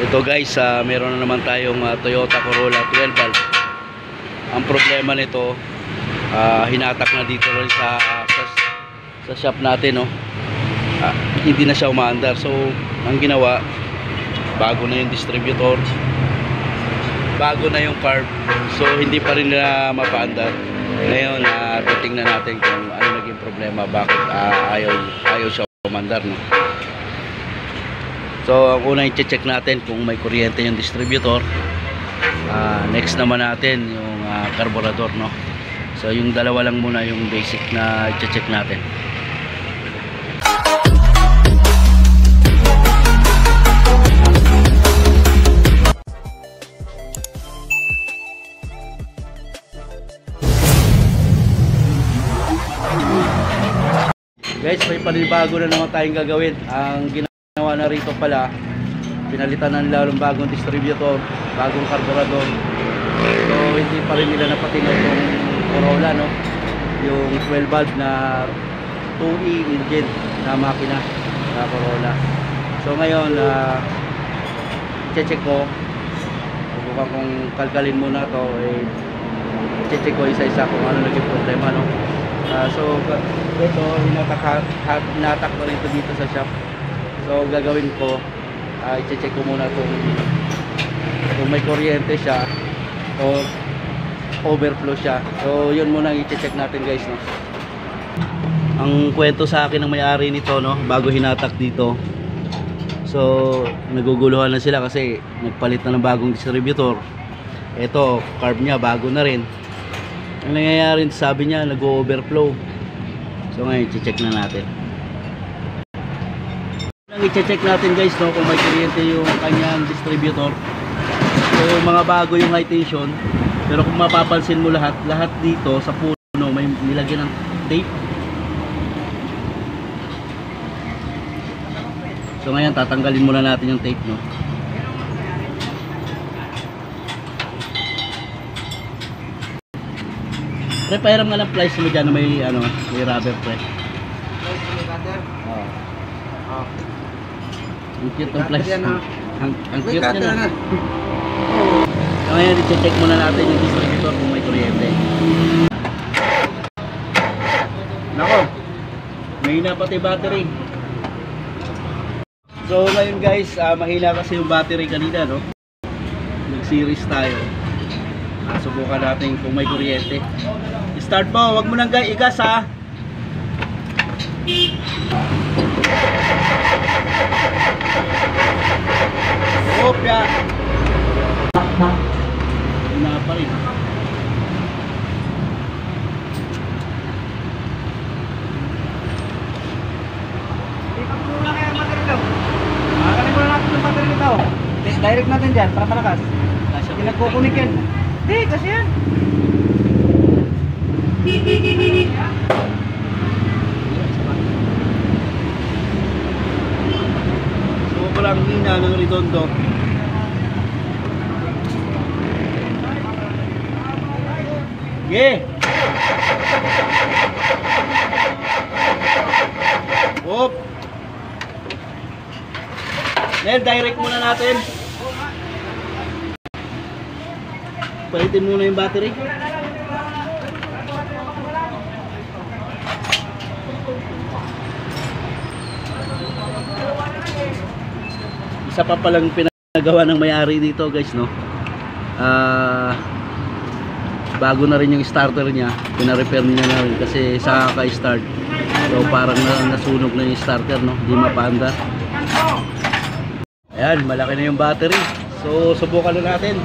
Ito guys, meron na naman tayong Toyota Corolla 12 valve. Ang problema nito, hinatak na dito rin sa shop natin, no. Hindi na siya umaandar. So ang ginawa, bago na yung distributor, bago na yung carb, so hindi pa rin na mapaandar. Ngayon, titingnan natin kung ano naging problema, bakit ayaw siya umandar, no. So ang una i-check natin kung may kuryente yung distributor. Next naman natin yung carburetor, no. So yung dalawa lang muna yung basic na i-check natin. Guys, may panibago na naman tayong gagawin. Ang ginawa na rito pala, pinalitan na nila ng bagong distributor, bagong carburetor. So hindi pa rin nila napatingin yung Corolla, no, yung 12 valve na 2E engine na makina na Corolla. So ngayon, check ko, subukan kong kalkalin muna to, check ko isa-isa kung ano naging problema, no. So ito, hinatak ko rin dito sa shop. So gagawin ko, i-check ko muna kung may kuryente siya o overflow siya. So yun muna i-check natin, guys, no. Ang kwento sa akin ng may-ari nito, no, bago hinatak dito, so naguguluhan na sila kasi nagpalit na ng bagong distributor. Ito, carb niya bago na rin. Ang nangyayari, sabi niya nag-overflow. So ngayon i-check na natin. I-check natin, guys, no, kung may kuryente yung kanyang distributor. So mga bago yung high tension, pero kung mapapansin mo lahat dito sa puno may nilagyan ng tape. So ngayon tatanggalin muna natin yung tape, no. Pre, pahiram nga lang plies mo dyan na may rubber, pre. Ang cute ng plies. Ang cute nyo, no. So ngayon i-check muna natin yung distributor kung may kuryente. Nako, mahina pati battery. So ngayon, guys, mahina kasi yung battery kanina, no. Nag-series tayo. Subukan natin kung may kuryente. Start mo, wag mo nang igas, ha. Opya. Wala pa rin. Direct natin dyan para malakas. Hindi nagkukunik yan. Hindi, kasi yan. So palang hina ng redondo. Yeah. Op. Nel, direct muna natin. Palitin muna yung battery. Isa pa palang pinagawa ng may-ari dito, guys, no. Bago na rin yung starter niya, pina-repair niya na rin kasi sa ka-start. So parang nasunog na yung starter, no, hindi mapaandar. Ayan, malaki na yung battery. So subukan na natin.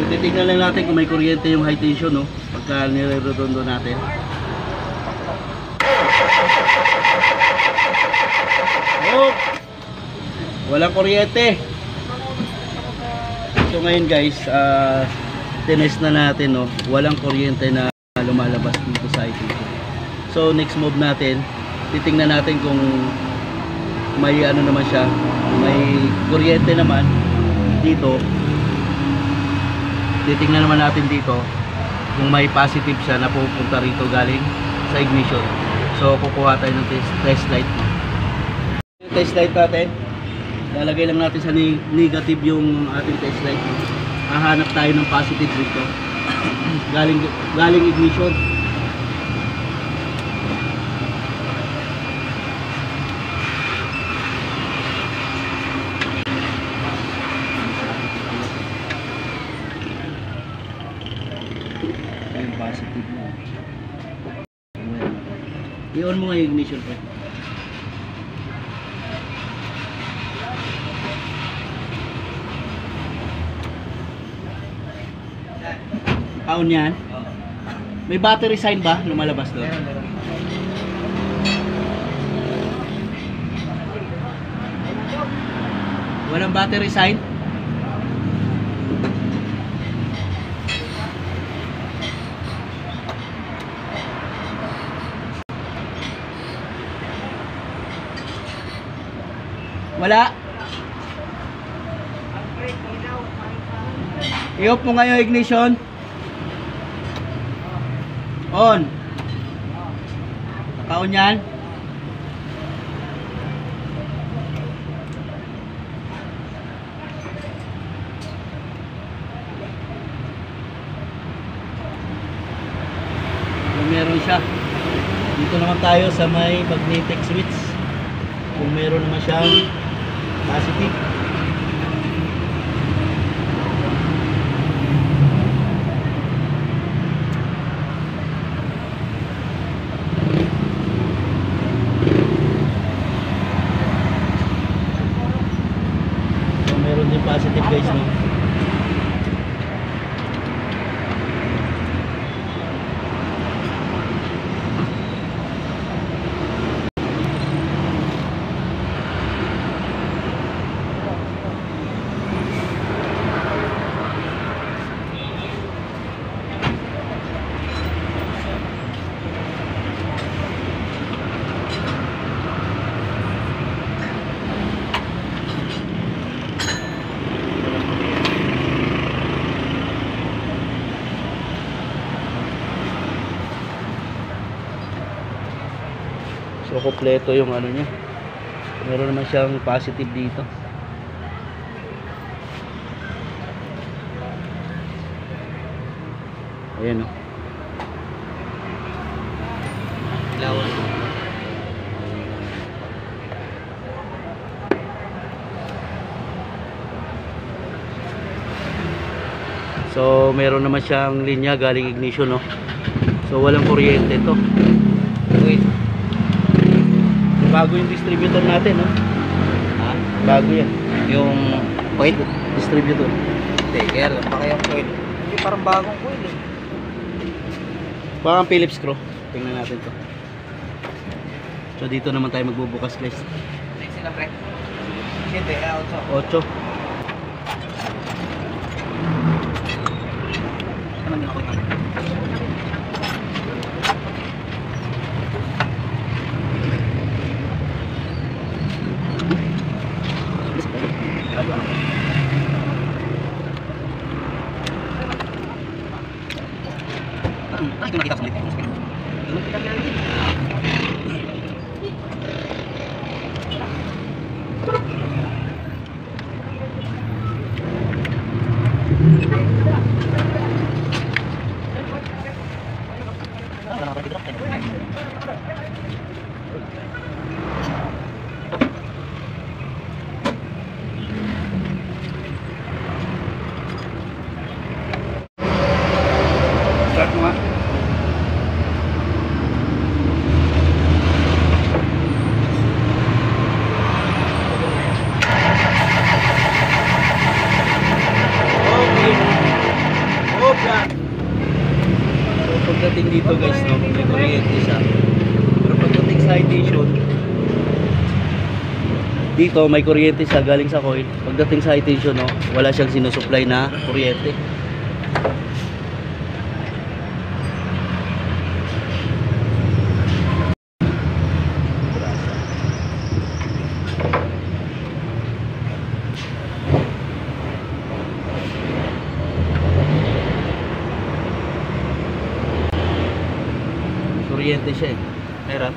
Titignan lang natin kung may kuryente yung high tension, no, pagka nire-redondo natin. Oh, walang kuryente. So ngayon, guys, tinest na natin, no, walang kuryente na lumalabas dito sa high tension. So next move natin, titingnan natin kung may naman siya, may kuryente naman dito. Titingnan naman natin dito kung may positive siya na pupunta rito galing sa ignition. So kukuha tayo ng test light. test light natin. Lalagay lang natin sa negative yung ating test light. Hahanap tayo ng positive dito. galing ignition. Ayun, positive na. I-on mo nga yung ignition po. On yan. May battery sign ba lumalabas doon? Walang battery sign? Wala. I-off mo nga yung ignition. On. Naka-on yan. Meron siya. Dito naman tayo sa may magnetic switch. Kung meron naman siyang positive. So meron din positive guys, no? So kompleto yung ano niya. Meron naman siyang positive dito. Ayan o. Lawan. So meron naman siyang linya galing ignition, no. So walang kuryente to. Wait. Bago yung distributor natin, no? Ha? Bago yan. Yung coil? Distributor. Taker, pa kayong coil. Hindi, parang bagong coil eh. Baka ang Phillips screw. Tingnan natin to. So dito naman tayo magbubukas, guys. Next sila, pre. 7, 8. 8. Naman din ako ito. Ito nakita sa mga Start mo nga. Pagdating dito guys, no, may kuryente siya. Pero pagdating sa ignition, dito may kuryente siya galing sa coil. Pagdating sa ignition, no, wala siyang sinusupply na kuryente. Kuryente siya eh. meron.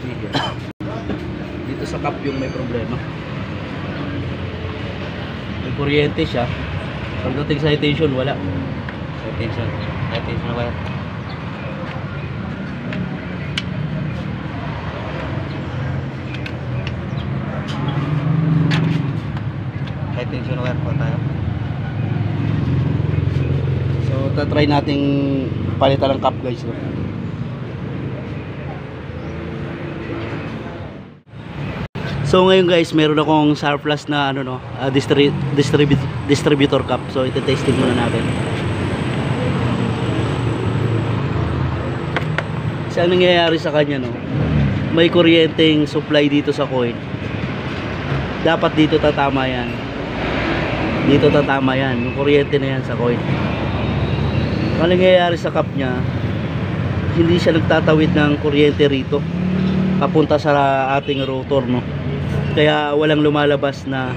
speaker. Dito sa cap yung may problema. May kuryente siya. Pagdating sa high tension, wala. High tension wire. High tension wire po tayo. So, tatry nating palitan ng cap guys. No? So ngayon guys, meron akong surplus na ano no, distributor cap. So ite-testing muna natin. Kasi ang nangyayari sa kanya no, may kuryenteng supply dito sa coil. Dapat dito tatama yan. Dito tatama yan, yung kuryente na yan sa coil. Ang nangyayari sa cap niya, hindi siya nagtatawid ng kuryente rito papunta sa ating rotor no. Kaya walang lumalabas na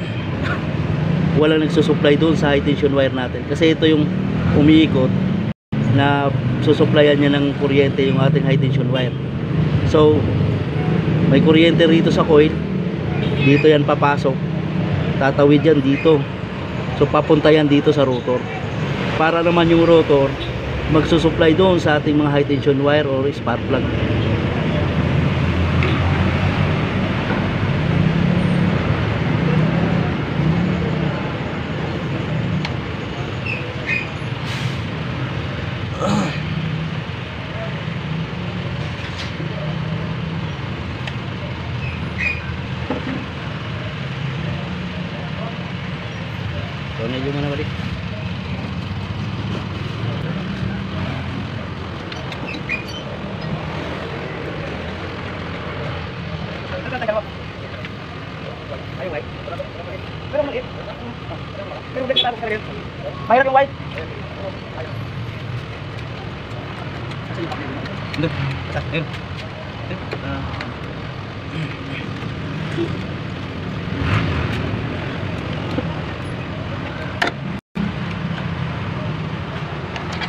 walang nagsusupply doon sa high tension wire natin. Kasi ito yung umiikot na susupplyan niya ng kuryente yung ating high tension wire. So may kuryente rito sa coil, dito yan papasok, tatawid yan dito. So papunta yan dito sa rotor. Para naman yung rotor magsusupply doon sa ating mga high tension wire or spark plug. So, medyo mo na balik. Mayroon yung white.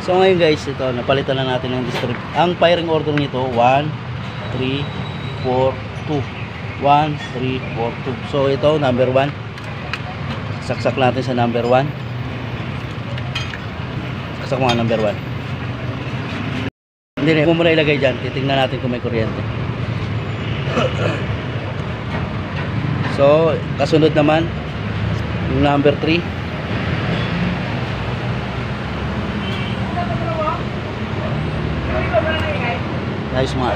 So ngayon guys, ito napalitan na natin ng ang firing order nito 1 3 4 2. 1 3 4 2. So ito number 1. Saksak natin sa number 1. Saksak mo nga number 1. Hindi na, muna ilagay dyan. Titingnan natin kung may kuryente. So, kasunod naman yung number 3. Nice mga.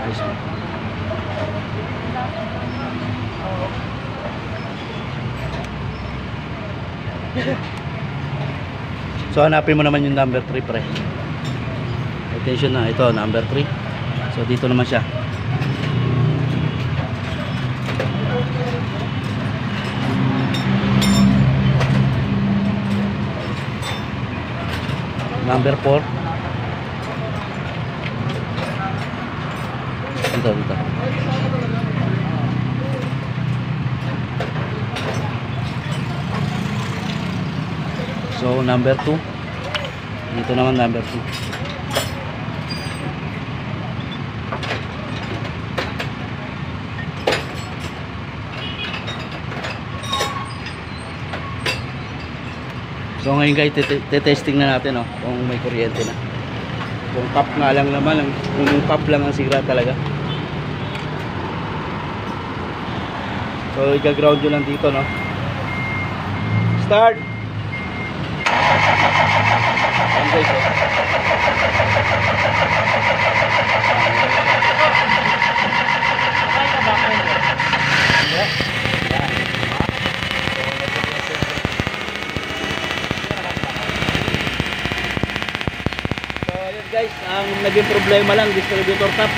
Nice mga. So hanapin mo naman yung number 3 pre. Attention na, ito number 3. So dito naman siya. Number 4. Dito. So number 2. Dito naman number 2. So ngayon guys, testing na natin kung may kuryente na. Kung cap nga lang naman, kung cap lang ang sira talaga. So i-ground nyo lang dito Start. Ayan guys guys, ang naging problema lang distributor tap.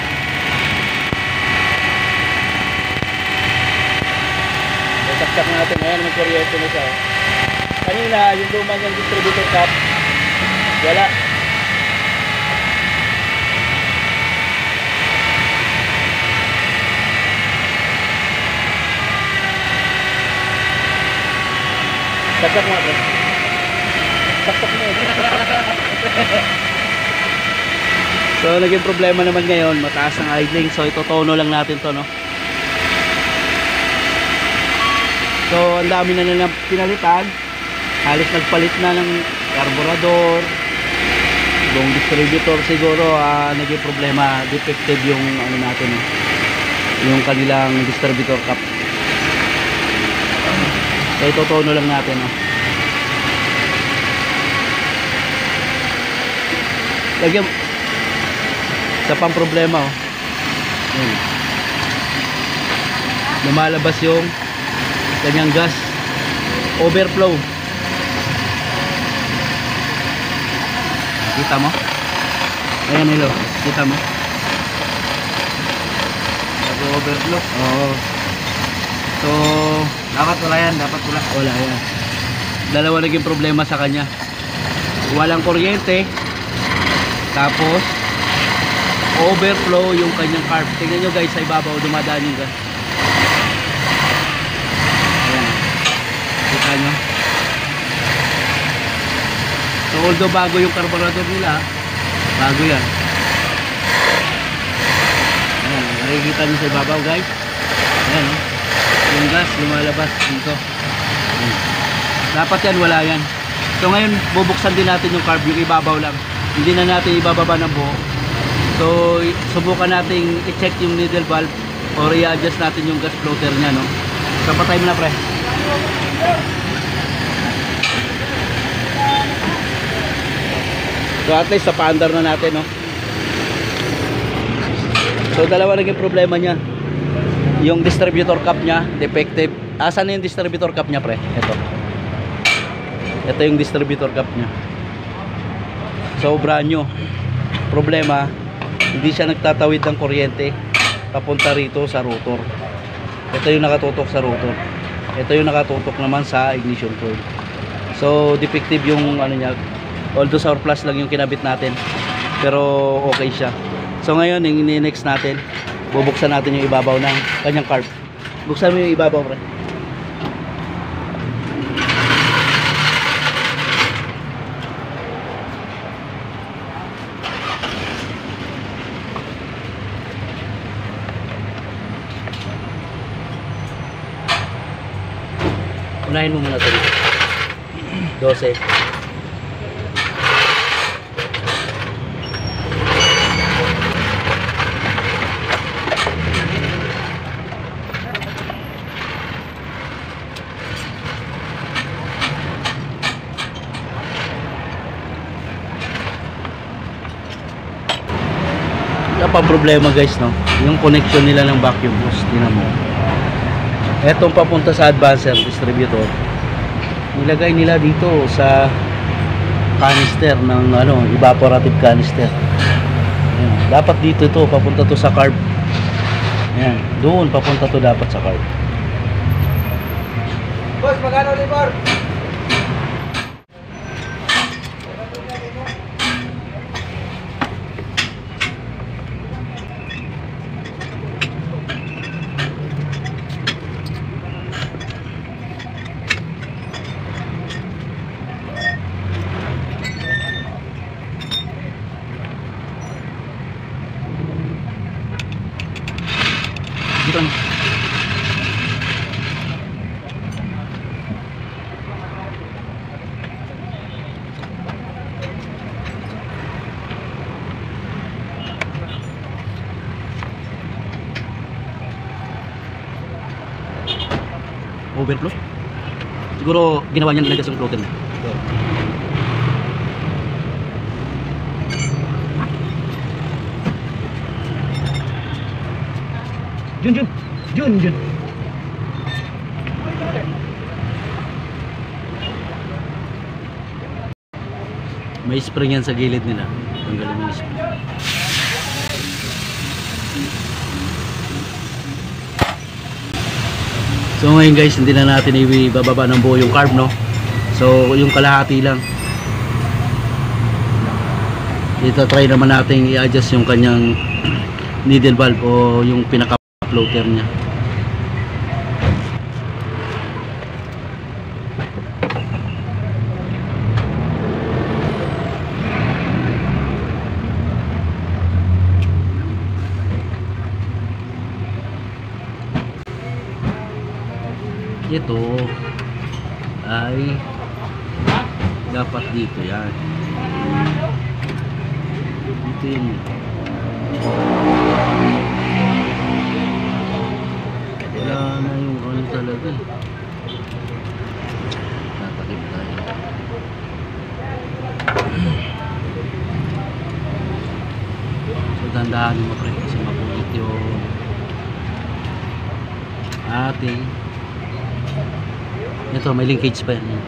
Saksak natin ngayon, may kuryente na siya. Kanina yung luma niyang distributor tap wala. Saksak mo natin. Saksak mo. So naging problema naman ngayon, mataas ang idling, so itotono lang natin to, no. So ang dami na nilang pinalitan, halos nagpalit na ng carburetor, yung distributor siguro naging problema, defective yung ano natin, no? Yung kanilang distributor cap. So itotono lang natin, no. Lagyan sa pang problema, oh. Yun. Lumalabas yung kanyang gas overflow. Kita mo? Ayan, hello. Kita mo? Overflow. Oo. So Dapat wala yan, dapat wala. wala yan. Dalawa naging problema sa kanya. Walang kuryente, tapos overflow yung kanyang carb. Tingnan nyo guys, sa ibabaw dumadaan yung gas. Ayan. Kita nyo? So although bago yung carburetor nila, bago yan. Ayan, nakikita nyo sa ibabaw guys. Ayan, oh. Yung gas lumalabas dito. Ayan. Dapat yan, wala yan. So ngayon bubuksan din natin yung carb, yung ibabaw lang. Hindi na natin ibababa ng buo. So subukan nating i-check yung needle valve or i-adjust natin yung gas floater nya, no. So patay mo na, pre. So at least napaandar na natin, no. So dalawa naging problema nya. Yung distributor cap nya defective. Asan na yung distributor cap nya, pre? Ito yung distributor cap nya. So brand new. Problema, hindi siya nagtatawid ng kuryente papunta rito sa rotor. Ito yung nakatutok sa rotor. Ito yung nakatutok naman sa ignition coil. So defective yung ano niya. Although surplus lang yung kinabit natin, pero okay siya. So ngayon yung next natin, bubuksan natin yung ibabaw ng kanyang carb. Buksan mo yung ibabaw, pre. Unahin mo muna ito. 12. Wala pa problema guys, no? Yung connection nila ng vacuum hose, tingnan mo. Etong papunta sa advancer distributor, nilagay nila dito sa canister ng ano, evaporative canister. Ayan. Dapat dito to, papunta to sa carb. Ayan, doon papunta to dapat sa carb. Boss, magkano libor? Dito na. Overflow? Siguro ginawa niya nilagay sa floater niya. Jun. May spring yan sa gilid nila. Tanggalin mo yung spring. So ngayon guys, hindi na natin ibababa ng buo yung carb, no? So yung kalahati lang. Dito try naman natin i-adjust yung kanyang needle valve o yung pinaka floater niya. ito ay dapat dito yan. Dito yun. Wala na yung ano talaga. Tatakip tayo. So dandahan mo pre kasi mapulit yung ating ito may linkage pa yan.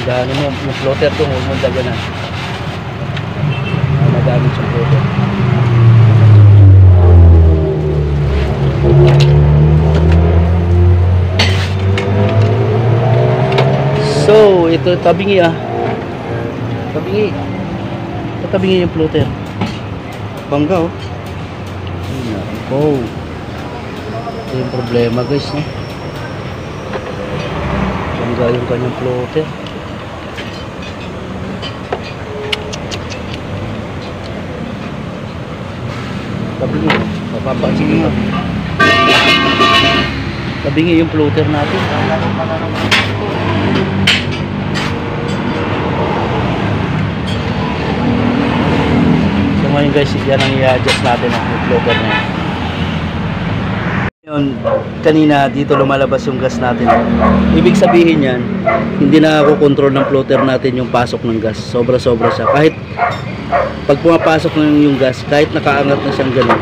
Dahil mo yung floater doon, huwag mong daganan. Nagamit yung floater. So, ito tabingi Tabingi. Tabingi yung floater. Bangga oh. Oh. Ito yung problema guys, no? Bangga yung kanyang floater. Tabingi, mapapansin mo. Tabingi yung floater natin. So ngayon guys, yan ang i-adjust natin ang floater na yan. Ngayon, kanina dito lumalabas yung gas natin. Ibig sabihin yan, hindi na ako control ng floater natin yung pasok ng gas. Sobra-sobra siya. Kahit pag pumapasok na yung gas, kahit nakaangat na siyang ganun,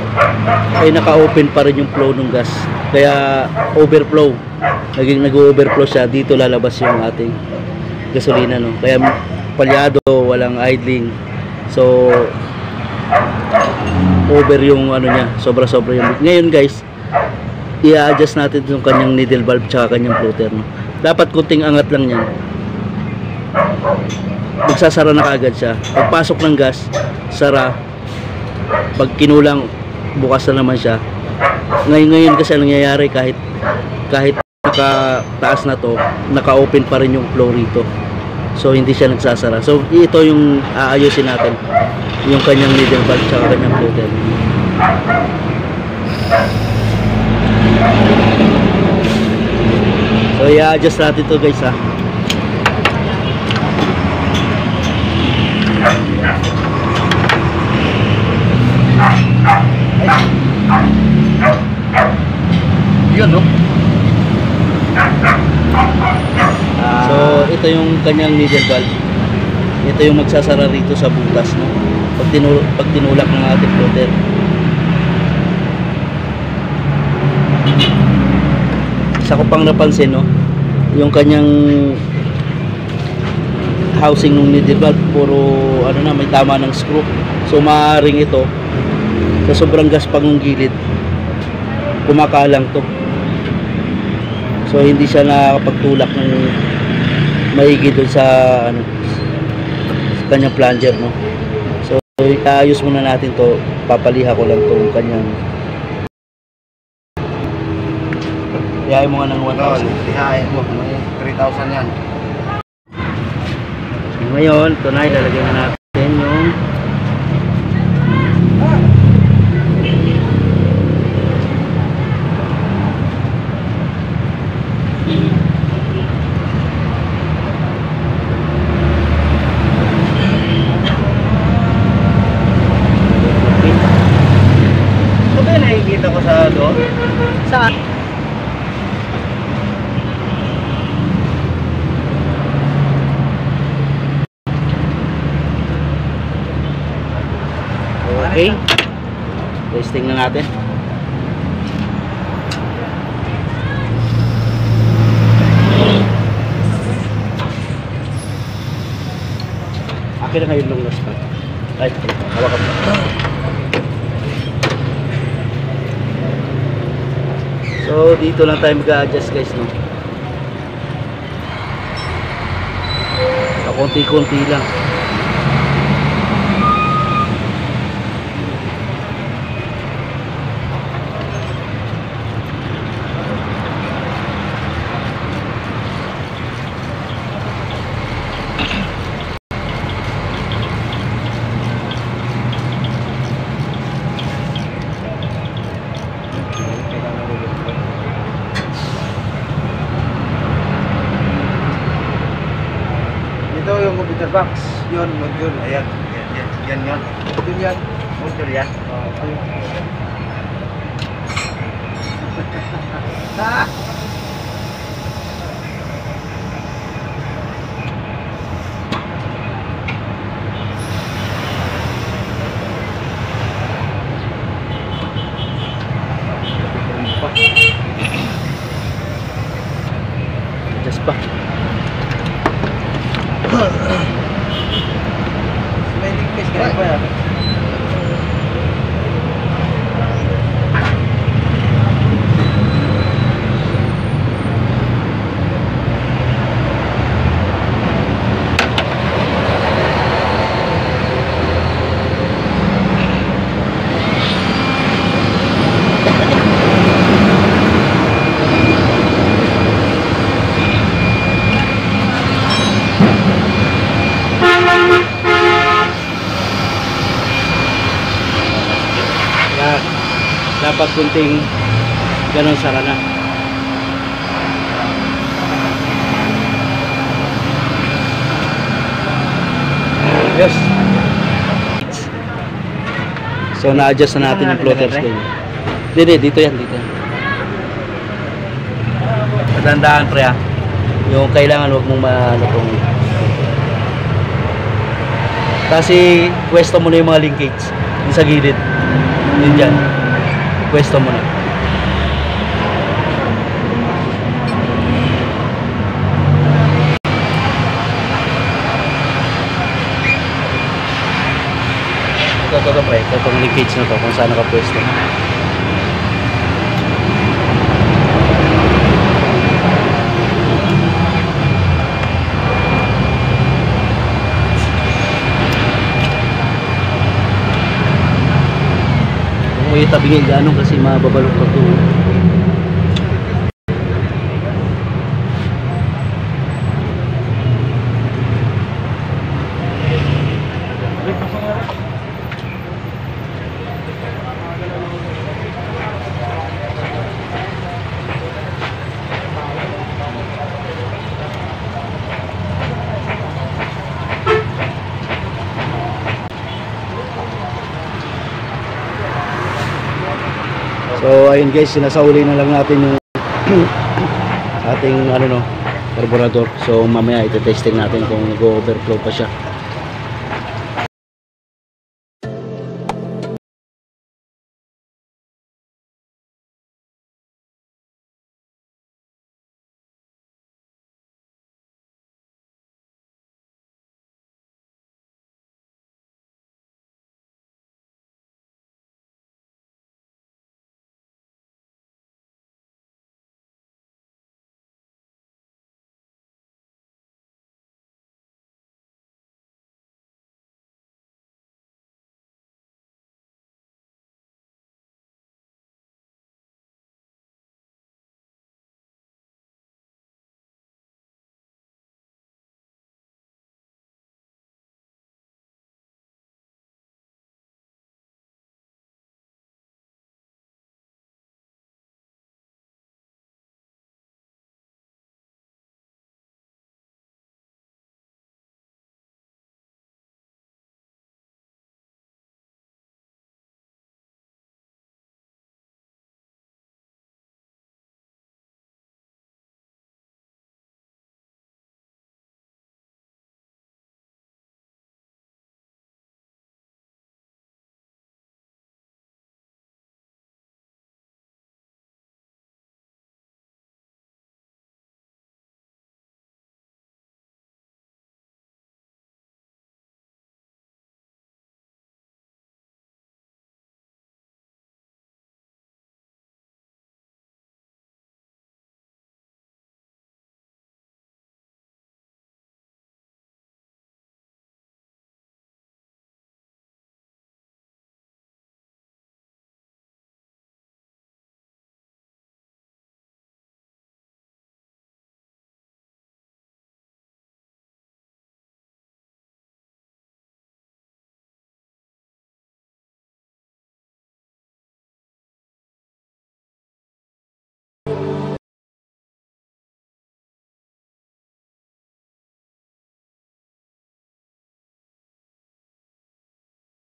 ay naka-open pa rin yung flow ng gas. Kaya overflow, nag-overflow siya. Dito lalabas yung ating gasolina, no? Kaya palyado, walang idling. So over yung ano niya, sobra-sobra yung. Ngayon guys, i-adjust natin yung kanyang needle valve tsaka kanyang floater, no? Dapat kunting angat lang yan, magsasara na kaagad siya. Pagpasok ng gas, sara. Pag kinulang, bukas na naman siya. Ngayon kasi nangyayari, kahit nakataas na to, naka-open pa rin yung flow rito. So hindi siya nagsasara. So ito yung aayusin natin, yung kanyang needle valve tsaka kanyang floater. So i-adjust natin to guys, ha. Yun, no? So ito yung kanyang needle valve. Ito yung magsasara rito sa butas, no? Pag tinulak ng ating floater. Isa ko pang napansin, no, yung kanyang housing ng needle valve, puro ano na, may tama ng screw. So maaaring ito sa sobrang gaspang ng gilid, kumakalang to. So hindi siya nakakapagtulak ng maigi doon sa ano, sa kanyang plunger, no. So iayos muna natin to. Papaliha ko lang tong kanyang. Iyahin mo nga ng 1,000. Ihain mo, may 3,000 yan. Ngayon, ito na, ilalagay na natin yung Ito ba yung nakikita ko sa doon? saan? Okay, testing na natin. Akin na ngayon long last pa. Ay, hawakan mo. So dito lang tayo mag-a-adjust guys, no. Sa konti-konti lang. Ito yung computer box. Yun, module. Ayan. Yan yun. Module yan. Module yan. Ah! Adjust pa. Sliding case ka ba yan? Dapat kunting ganun sara na. Yes. So na-adjust na natin yung floater screen. Hindi, dito yan, dito. Tandaan pre ha. Yung kailangan huwag mong maano kung kasi pwesto mo na yung mga linkage yung sa gilid. Yun dyan. Pwesto mo na. Ito pre, itong linkage na to kung saan nakapwesto. Kung may tabingin gano'n kasi mababalot pa ito. So ayun guys, sinasauli na lang natin yung ating ano no, carburetor. So mamaya ite-testing natin kung nag-overflow pa siya.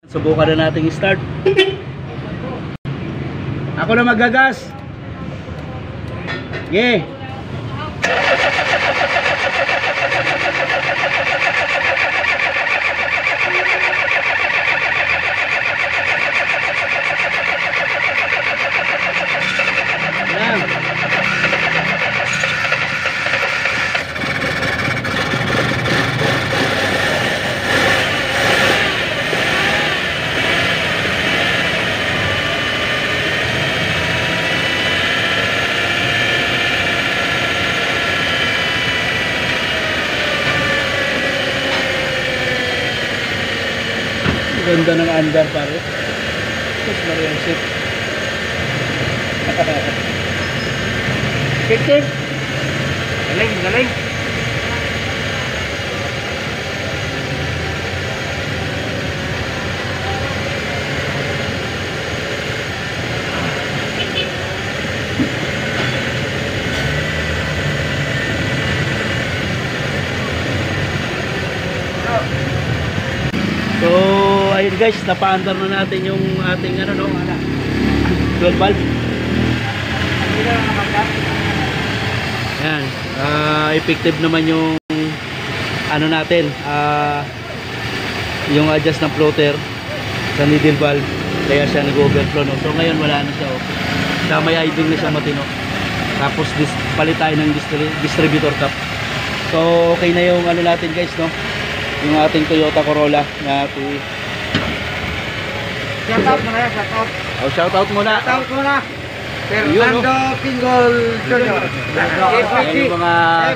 Subukan na natin i-start. Ako na magagas. Yeah. Ganda ng andar pare. Tapos mariansip. Kik. Galing. So, ayun guys, napa-under na natin yung ating 12 valve. Ayan, effective naman yung natin, yung adjust ng floater sa needle valve, kaya siya nag-overflow, no? So ngayon wala na siya, may idling na siya matino. Tapos palit tayo ng distributor cap. So okay na yung natin guys, no? Yung ating Toyota Corolla na Shoutout muna yan, shoutout. shoutout muna. Shoutout muna. Fernando Pingol Jr. Yung mga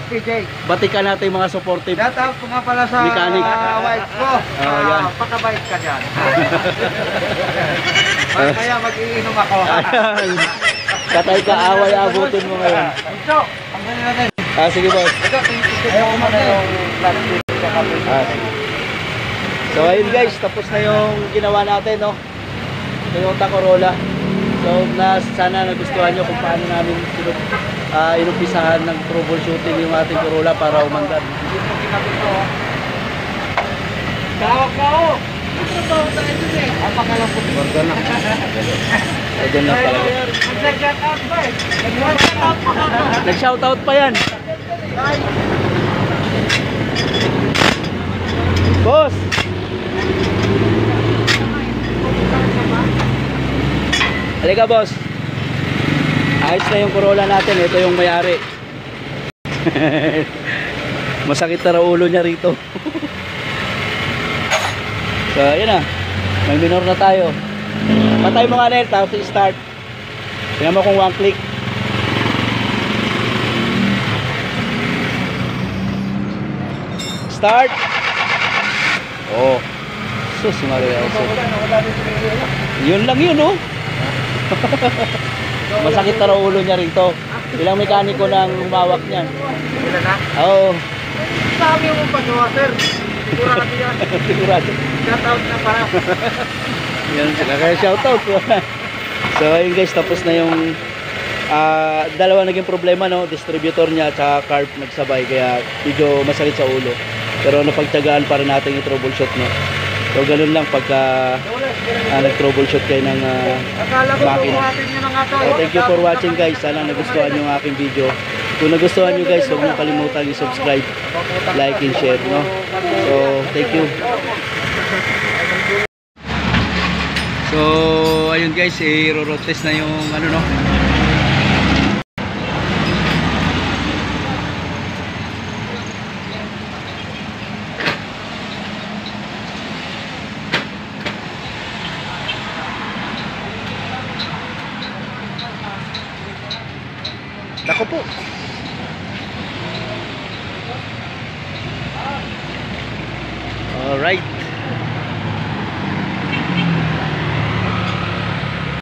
FPJ. batikan natin yung mga supportive. Shoutout po nga pala sa Mechanic. wife ko. Yan. Pakabait ka dyan. Kaya mag-iinom ako. Ayan. Katay ka, away abutin mo ngayon. Ito, ang galing natin. Sige boss. Ito, ayaw ko muna yung plastic. Sige. So ayun guys, tapos na yung ginawa natin, no? Toyota Corolla. So sana nagustuhan nyo kung paano namin inumpisahan ng troubleshooting yung ating Corolla para umandar. Kao! Trabaho tayo dun eh. Apakalamot. Ganda na. Ganda na talaga. Nag-shoutout pa eh. Nag-shoutout pa yan. Boss! Halika boss. Ayos na yung Corolla natin. Ito yung may-ari. Masakit na raw ulo niya rito. So ayun na. May minor na tayo. Patay mo nga na yun. Tapos i-start. Tingnan mo kung one click. Start. Oh. Sus Maria. Yun lang yun, oh. Masakit na raw ulo niya rito. Ilang mekaniko nang umawak niyan. Wala na? Oo. Sabi mo pa sa water. Sigurado yan. Sigurado. Shoutout na para. Yan, kaya shoutout. So ayun guys, tapos na yung dalawa naging problema, no? Distributor niya at carb nagsabay, kaya medyo masakit sa ulo. Pero napagtagaan pa rin natin i-troubleshoot, no? So ganun lang pagka nag-troubleshoot kayo ng Akala ko makina. buhatin nyo na nga to. So thank you for watching guys. Sana nagustuhan nyo ang aking video. Kung nagustuhan nyo guys, huwag nyo kalimutan i-subscribe, like and share, no? So thank you. So ayun guys, i-road test na yung no? Dako po. Alright.